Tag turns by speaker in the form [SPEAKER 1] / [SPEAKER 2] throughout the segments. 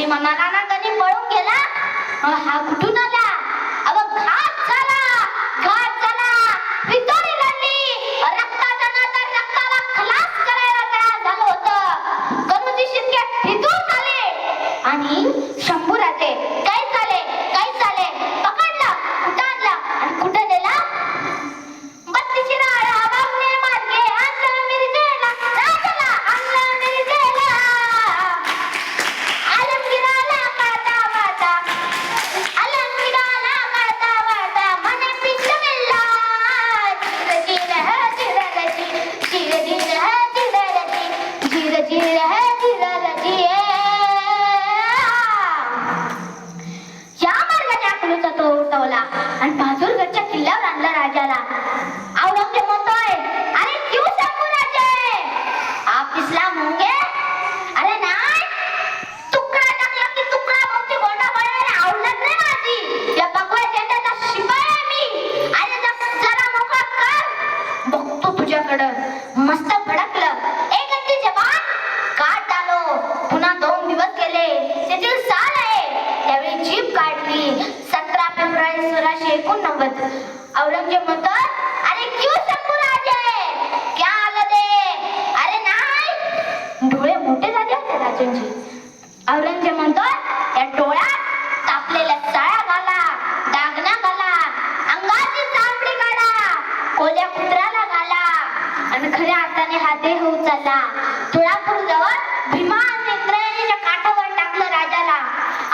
[SPEAKER 1] म्हणाला ना कधी पळून गेला हा कुठून आला अव घात झाला विक्टोरी लढली रक्ताचा नाता रक्ताला खलास करायला तयार झालं होतं कनुजी शिर्के फितूर झाले आणि शंभूराजे काय झाले पकडला कुठं आणला आणि कुठं नेला आणि बहादूरगडच्या किल्ल्यावर आणला राजाला औरंगजेब म्हणतोय अरे क्यों शंभूराजे आप इस्लाम होंगे अरे नाही तुकडा टाकला की तुकडा मोठी गोंडा बळायला आवडत नाही माझी या भगवा झेंड्याचा शिपाई आहे मी अरे जरा मोकळा कर बघतो तुझ्याकडं मस्त भडकलं एक गंदी जवान काट डालो पुन्हा 2 दिवस गेले तेथील साल आहे त्यावेळी जीप काढली 17 फेब्रुवारी 1689 औरंगजेब म्हणतो अरे क्यों शंभूराजे क्या आलं दे अरे नाही डोळे मोठे झाले होते राजांचे औरंगजेब म्हणतो या डोळ्यात तापलेल्या साळ्या घाला डागण्या घाला अंगाची चामडी काढा कोल्या कुत्र्याला घाला आणि खऱ्या हाताने हा देह उचलला तुळापूर जवळ भीमा आणि इंद्रायणीच्या काठावर टाकलं राजाला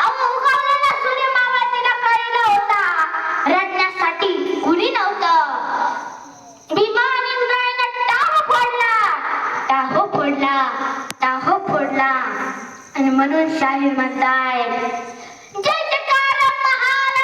[SPEAKER 1] अहो उगवलेला सूर्य मावळतीला कळलं होता रडण्यासाठी कुणी नव्हतं भीमा आणि इंद्रायणीने टाहो फोडला आणि म्हणून शाहीर म्हणताय जय जयकार महाराष्ट्राचा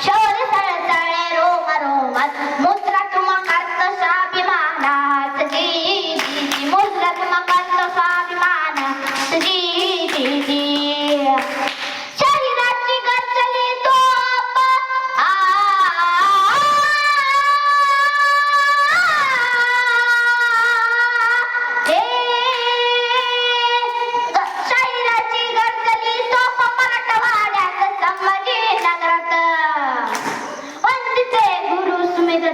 [SPEAKER 1] शौर्य सळसळे रोम रोमात मुद्रा तुम करत स्वाभिमानात जी मुद्रा तुम करत स्वाभिमानात जी शरीराची गरजली तोप शरीराची गरजली तोप मराठवाड्यात संभाजी नगरात वंदिते गुरु सुमेर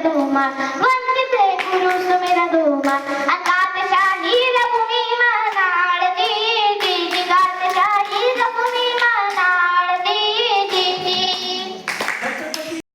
[SPEAKER 1] धुमा अंगा